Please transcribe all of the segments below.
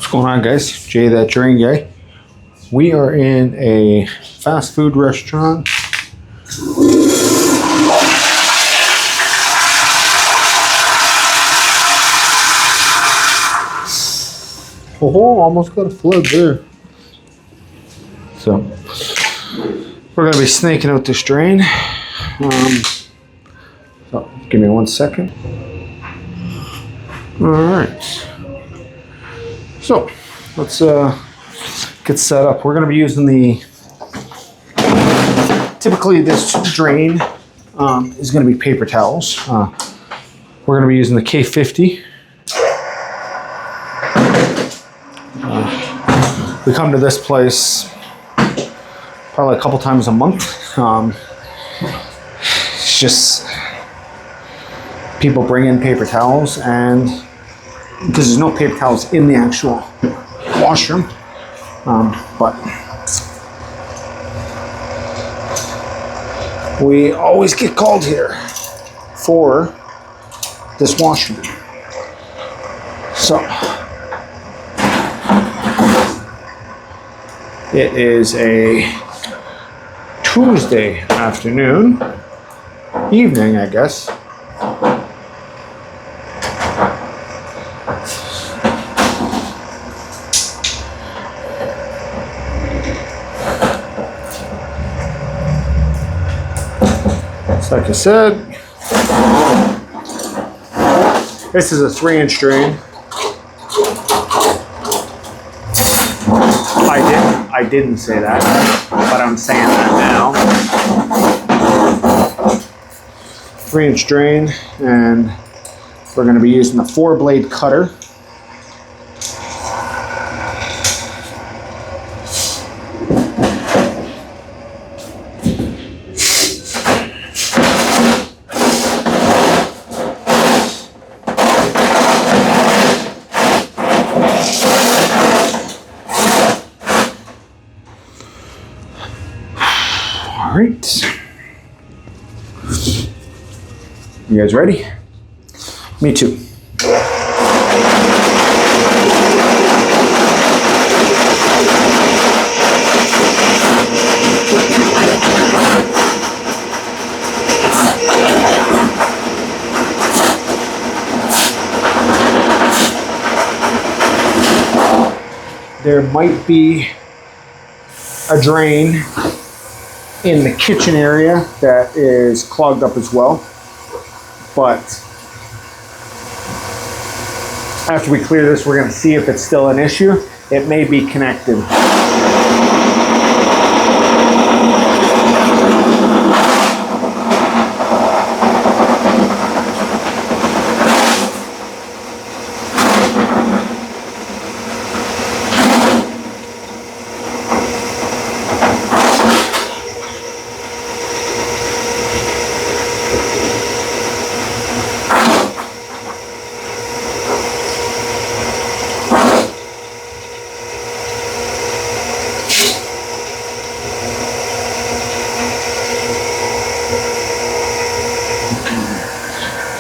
What's going on, guys? Jay, that drain guy. We are in a fast food restaurant. Oh, almost got a flood there. So we're gonna be snaking out this drain. So give me 1 second. All right. So let's get set up. We're gonna be using typically this drain is gonna be paper towels. We're gonna be using the K50. We come to this place probably a couple times a month. It's just people bring in paper towels, and because there's no paper towels in the actual washroom, but we always get called here for this washroom. So it is a Tuesday afternoon, evening, I guess. So like I said, this is a 3-inch drain. I didn't say that, but I'm saying that now. 3-inch drain, and we're going to be using the 4-blade cutter. All right. You guys ready? Me too. There might be a drain in the kitchen area that is clogged up as well, but after we clear this, we're going to see if it's still an issue. It may be connected.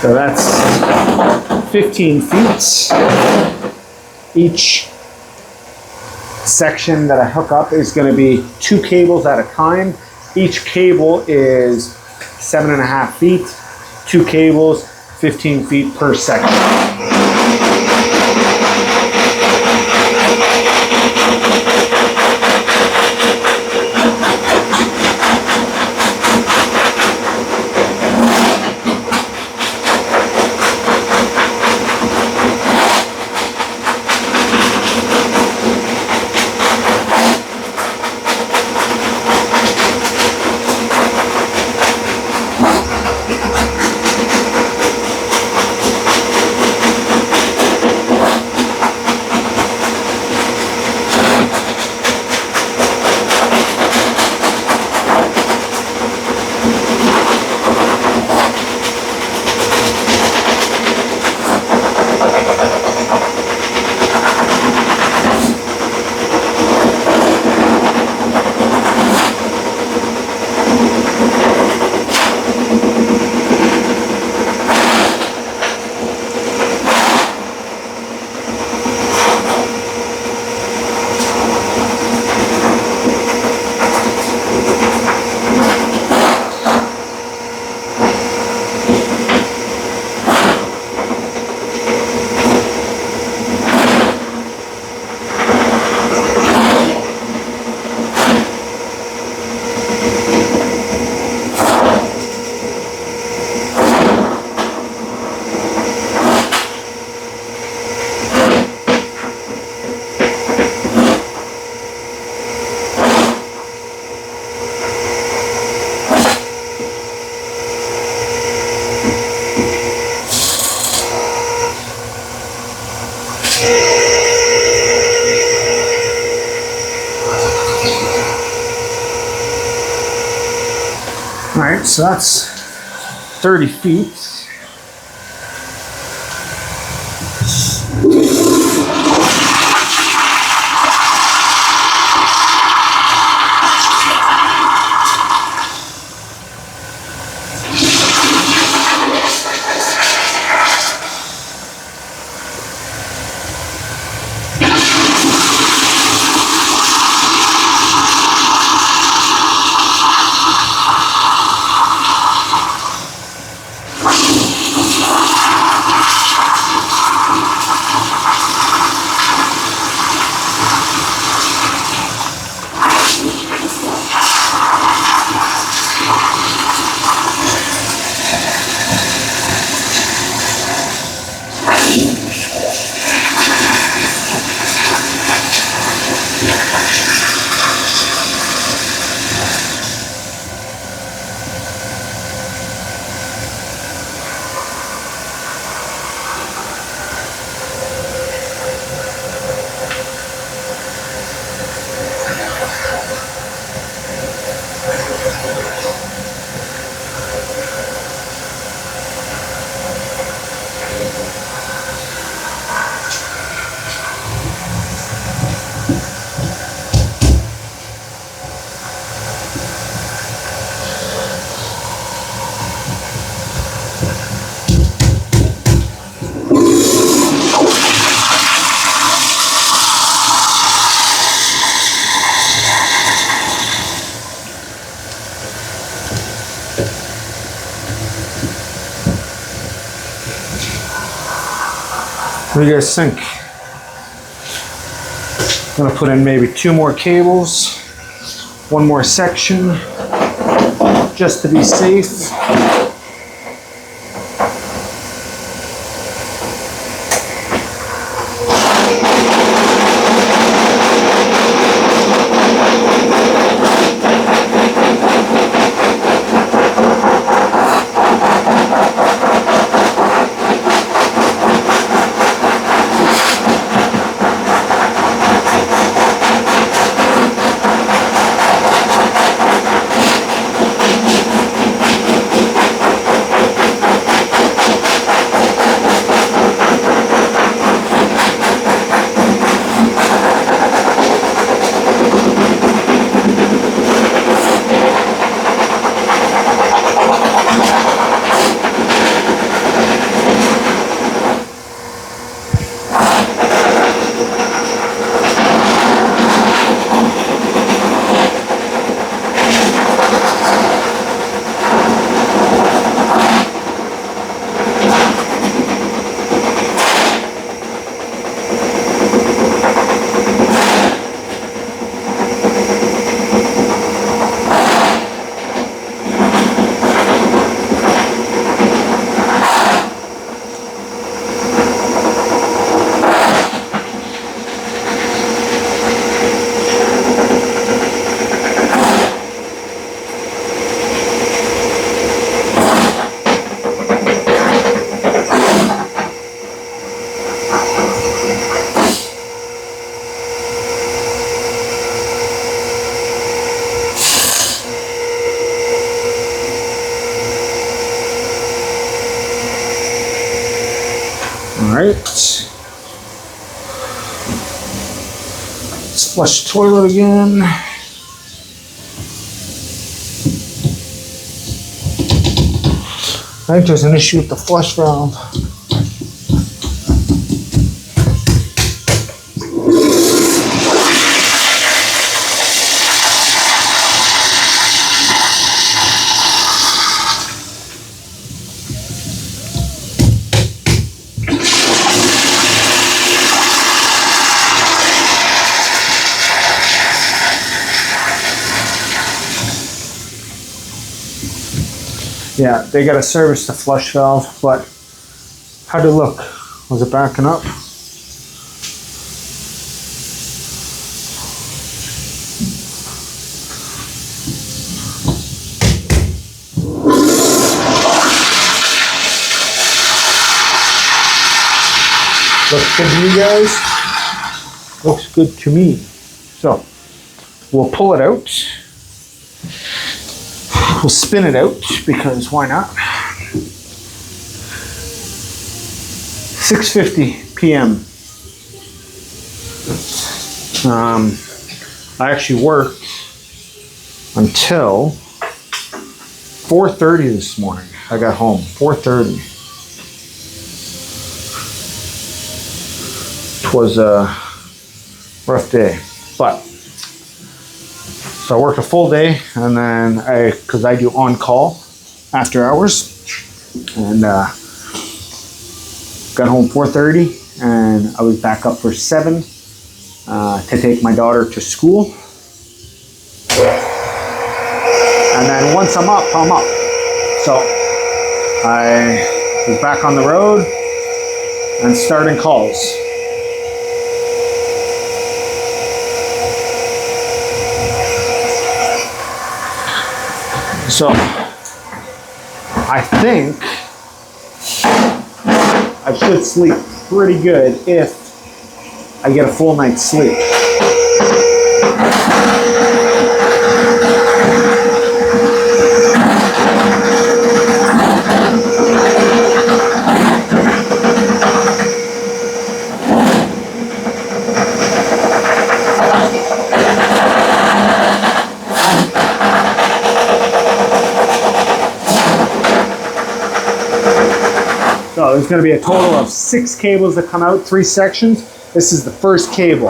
So that's 15 feet. Each section that I hook up is going to be 2 cables at a time. Each cable is 7.5 feet. 2 cables, 15 feet per section. So that's 30 feet. What do you guys think? I'm gonna put in maybe 2 more cables, 1 more section, just to be safe. Alright. Let's flush the toilet again. I think there's an issue with the flush valve. Yeah, they got to service the flush valve, but how'd it look? Was it backing up? Looks good to you guys? Looks good to me. So, we'll pull it out. We'll spin it out because why not? 6:50 p.m. I actually worked until 4:30 this morning. I got home 4:30. It was a rough day, but so I worked a full day, and then because I do on call after hours, and got home 4:30, and I was back up for 7 to take my daughter to school. And then once I'm up, I'm up. So I was back on the road and starting calls. So I think I should sleep pretty good if I get a full night's sleep. So there's going to be a total of 6 cables that come out, 3 sections. This is the first cable.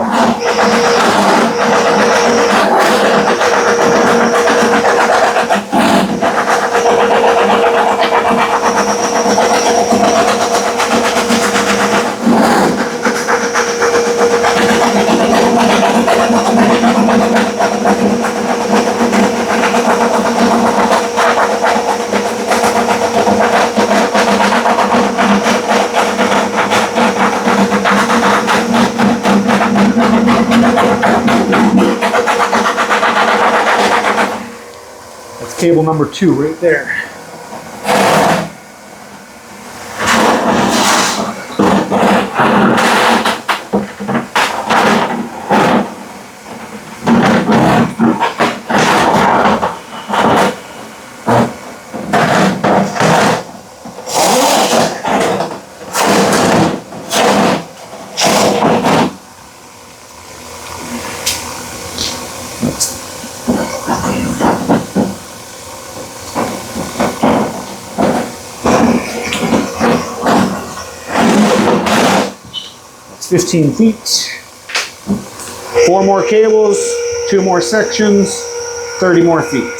Cable number 2 right there. It's 15 feet. 4 more cables, 2 more sections, 30 more feet.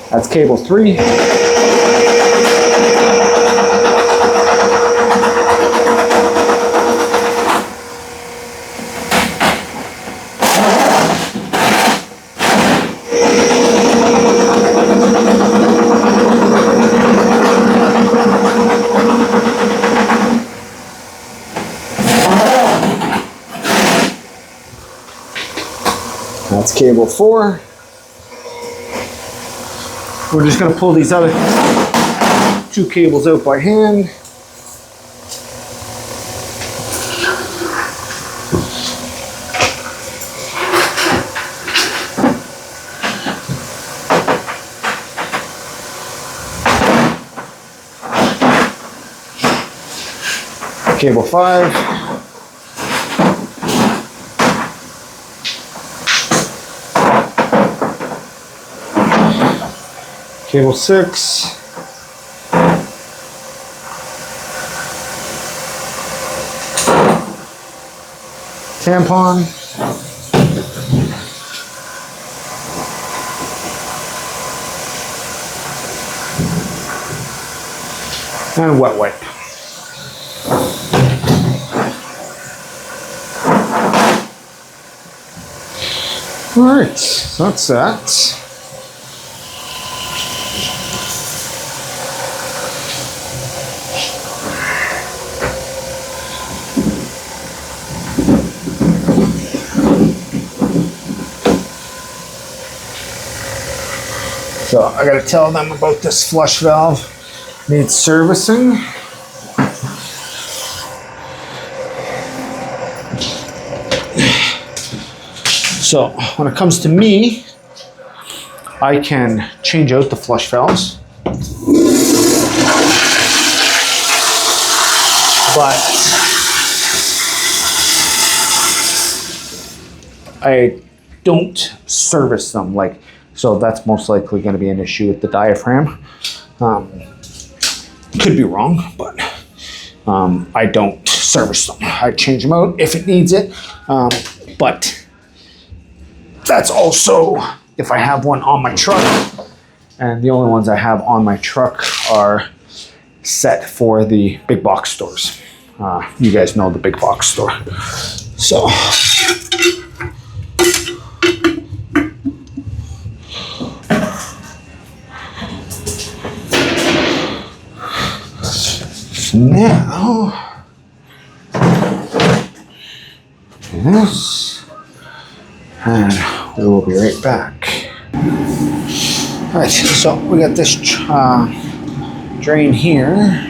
That's cable 3. That's cable 4. We're just going to pull these other 2 cables out by hand. Cable 5. Cable 6. Tampon. And wet wipe. All right, so that's that. So I gotta tell them about this flush valve. Needs servicing. So when it comes to me, I can change out the flush valves. But I don't service them, like, so that's most likely going to be an issue with the diaphragm. Could be wrong, but I don't service them. I change them out if it needs it, but that's also if I have one on my truck, and the only ones I have on my truck are set for the big box stores. You guys know the big box store. So now this, and we will be right back. All right, so we got this drain here.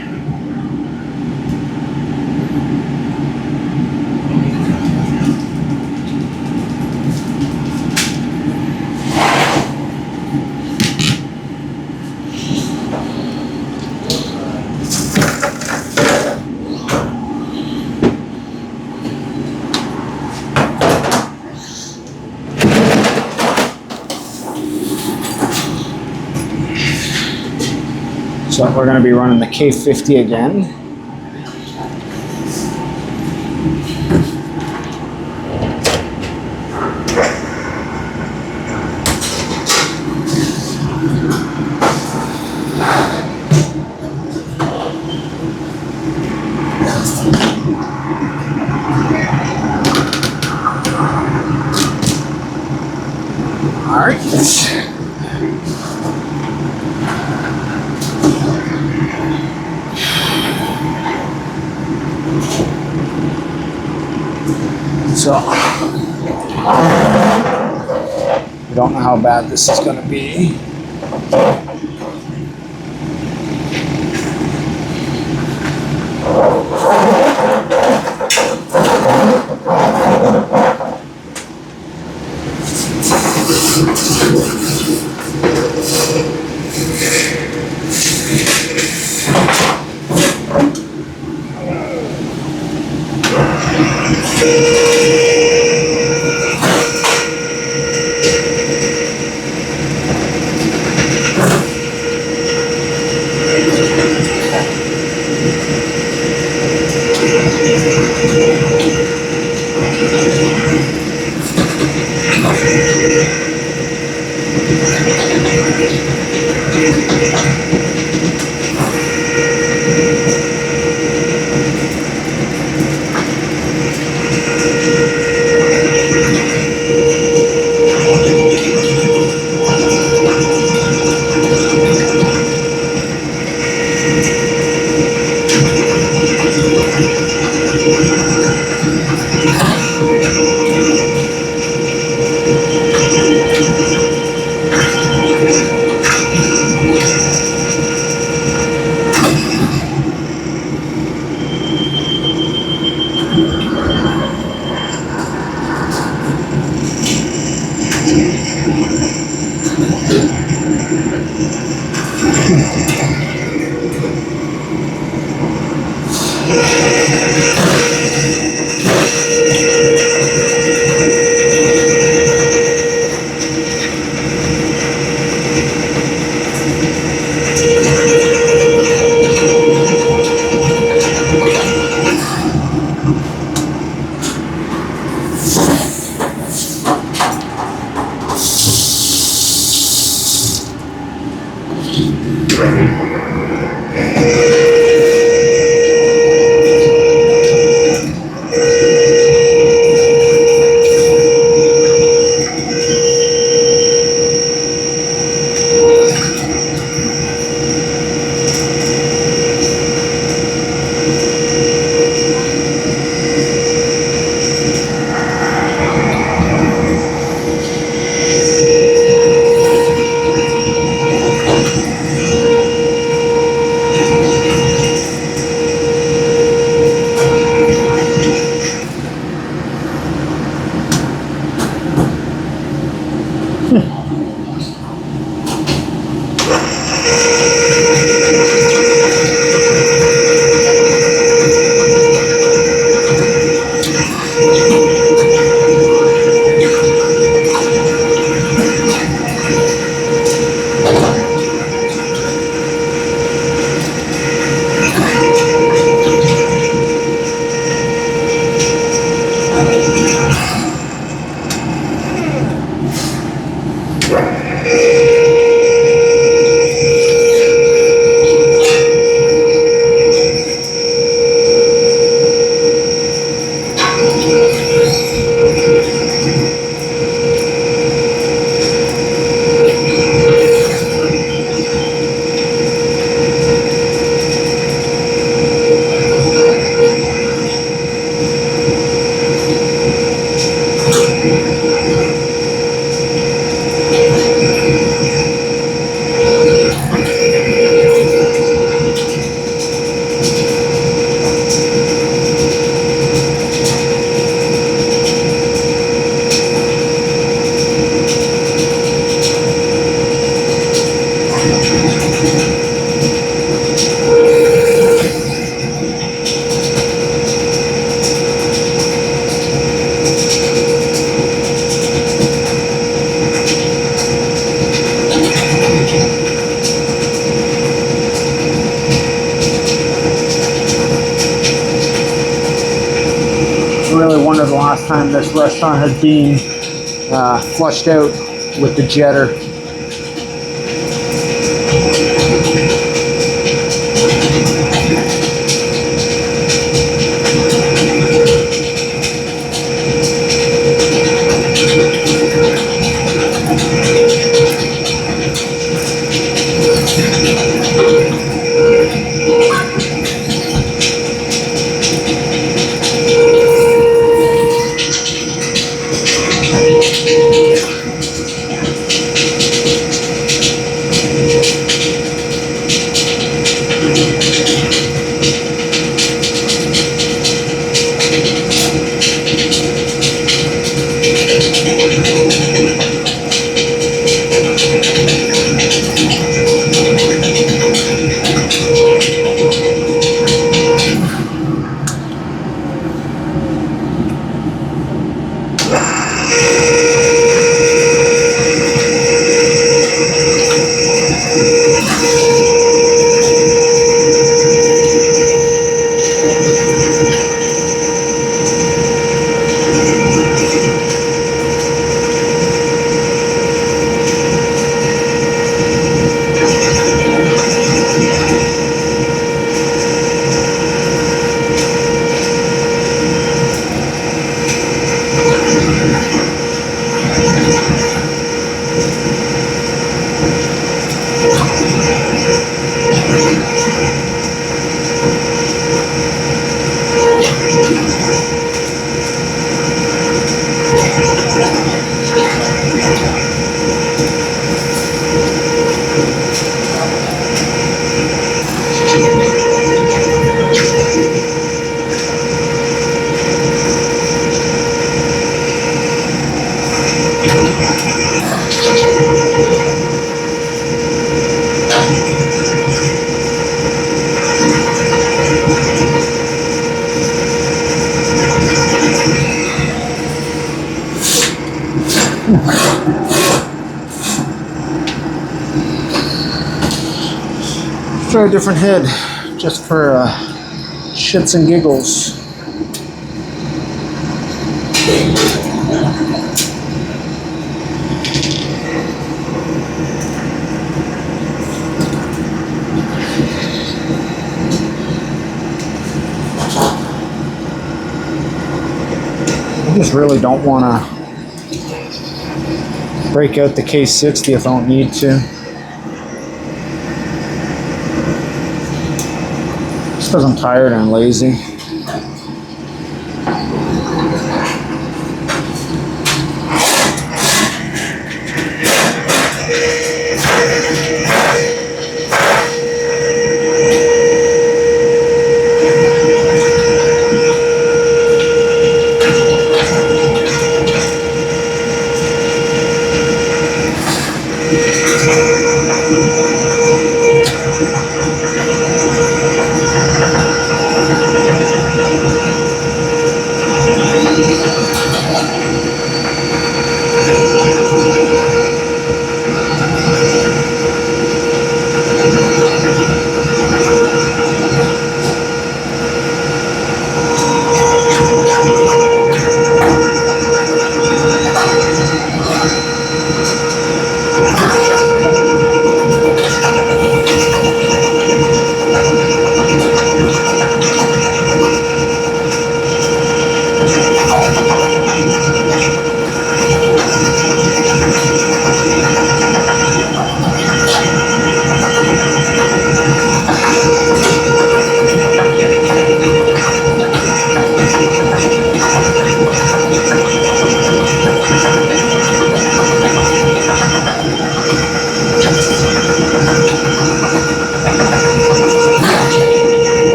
So we're going to be running the K50 again. All right. So, we don't know how bad this is going to be. Really wonder the last time this restaurant has been flushed out with the jetter. Try a different head, just for shits and giggles. I just really don't want to break out the K60 if I don't need to. Just because I'm tired and lazy.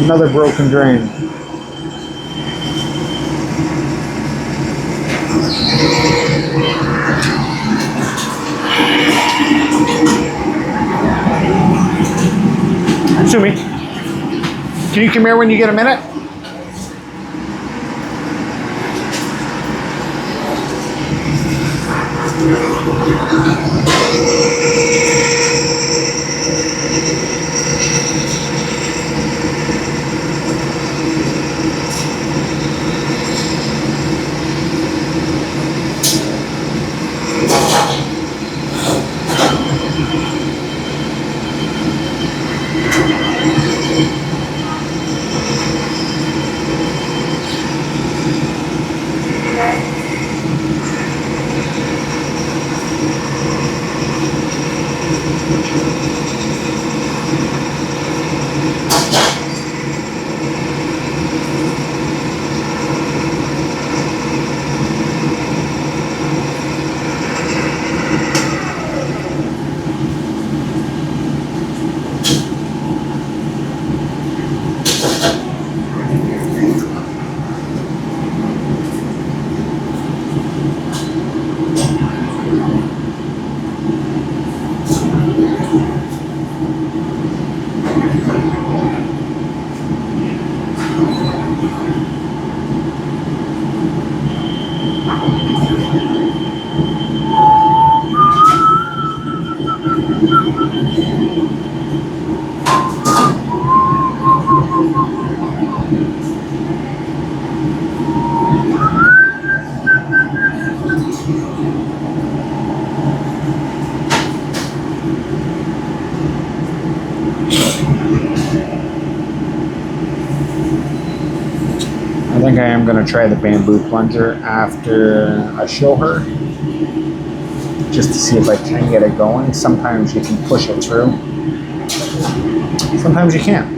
Another broken drain. Sumi, can you come here when you get a minute? I think I am going to try the bamboo plunger after I show her, just to see if I can get it going. Sometimes you can push it through, sometimes you can't.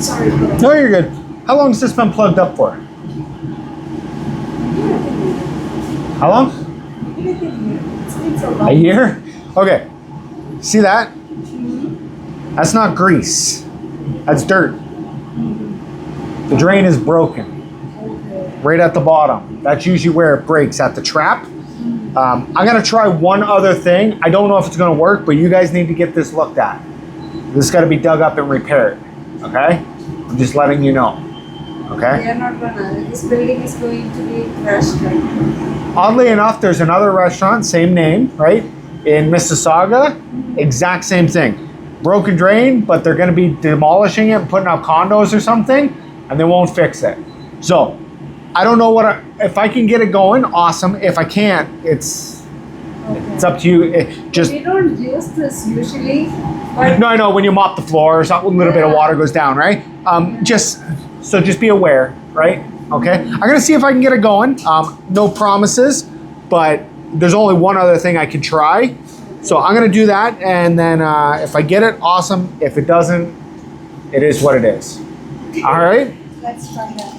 Sorry. No, you're good. How long has this been plugged up for? How long? A year? Okay. See that? That's not grease. That's dirt. The drain is broken. Right at the bottom. That's usually where it breaks, at the trap. I'm gonna try one other thing. I don't know if it's gonna work, but you guys need to get this looked at. This got to be dug up and repaired. Okay? I'm just letting you know. Okay? We are not gonna. This building is going to be crushed right now. Oddly enough, there's another restaurant, same name, right? In Mississauga, exact same thing. Broken drain, but they're gonna be demolishing it and putting up condos or something, and they won't fix it. So, I don't know if I can get it going, awesome. If I can't, it's up to you. We don't use this usually, but No, I know when you mop the floor or something, a little bit of water goes down, right? Just be aware, right? Okay. I'm gonna see if I can get it going. No promises, but there's only one other thing I can try. So I'm gonna do that, and then if I get it, awesome. If it doesn't, it is what it is. All right. let's try that.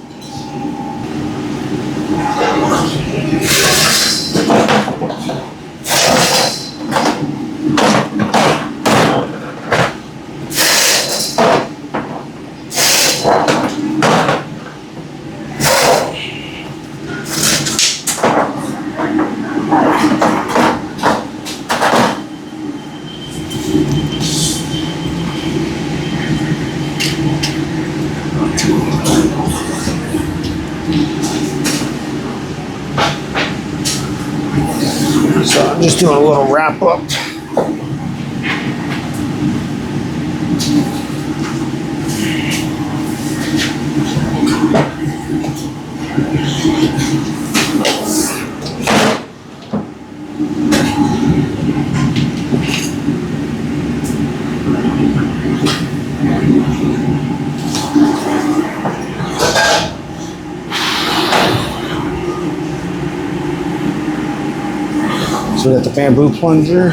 So I'm just doing a little wrap up. So we got the bamboo plunger.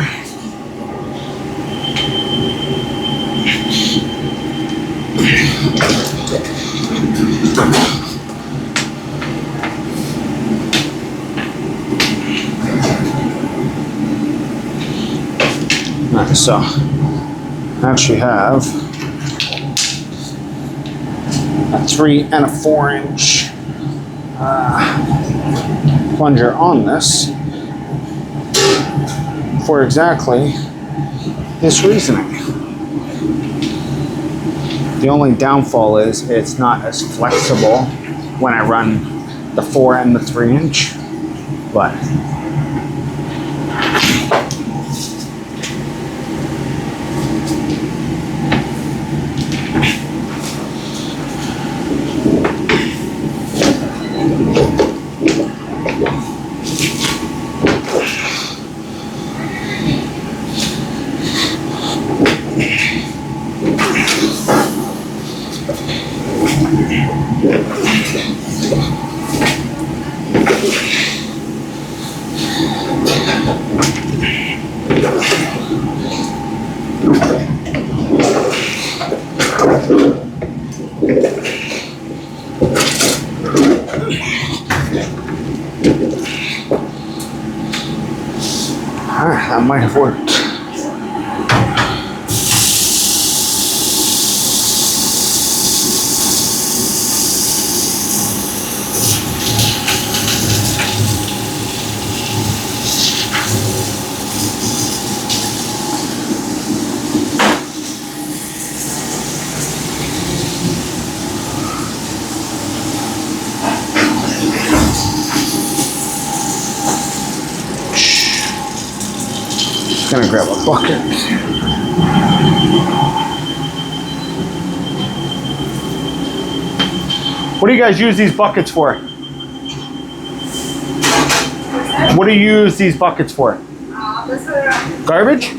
Alright, so I actually have a 3 and a 4-inch plunger on this for exactly this reasoning. The only downfall is it's not as flexible when I run the 4 and the 3-inch, but that might have worked. Gonna grab a bucket. What do you guys use these buckets for? What do you use these buckets for? Garbage?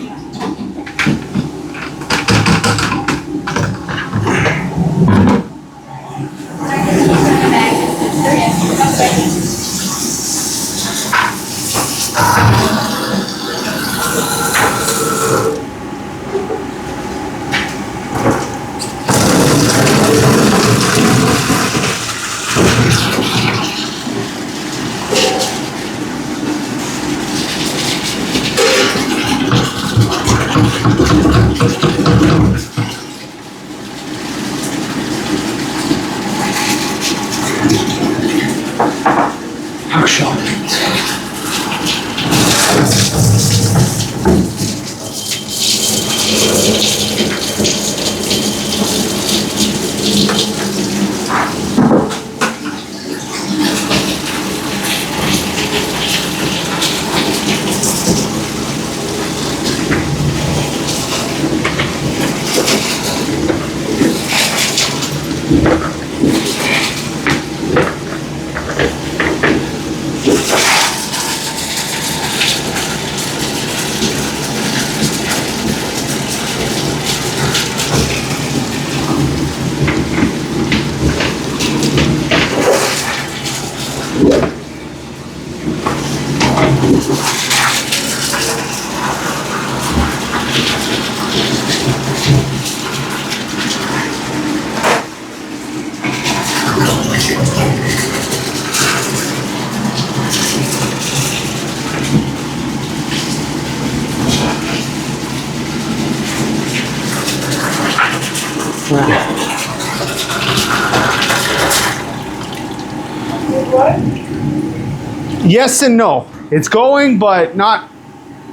Yes and no. It's going, but not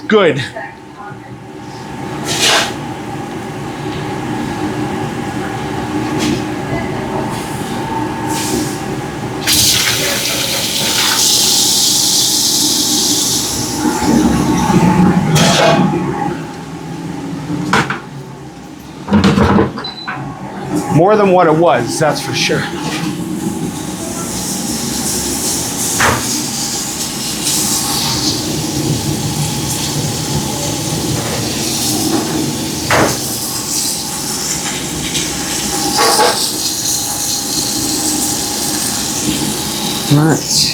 good. More than what it was, that's for sure. Right.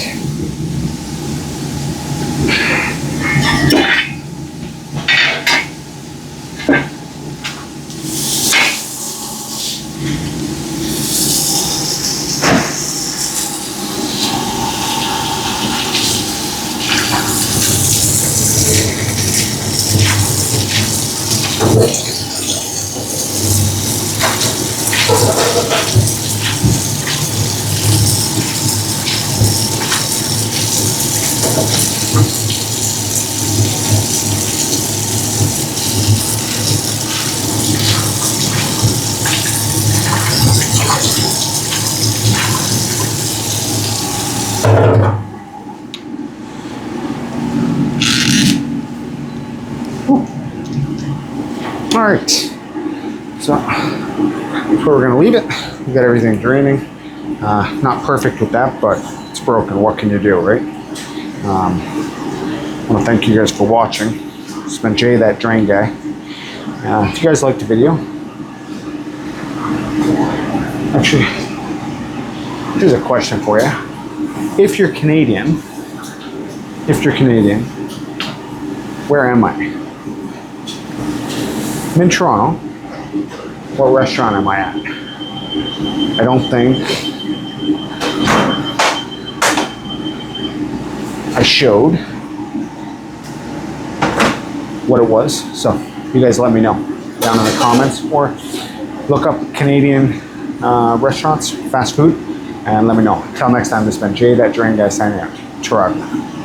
All right, so that's where we're gonna leave it. We got everything draining. Not perfect with that, but it's broken. What can you do, right? I want to thank you guys for watching. It's been Jay, that drain guy. If you guys liked the video, actually, here's a question for you. If you're Canadian, where am I? I'm in Toronto. What restaurant am I at? I don't think I showed what it was. So you guys let me know down in the comments, or look up Canadian restaurants, fast food, and let me know. Until next time, this has been Jay, that drain guy, signing out. Toronto.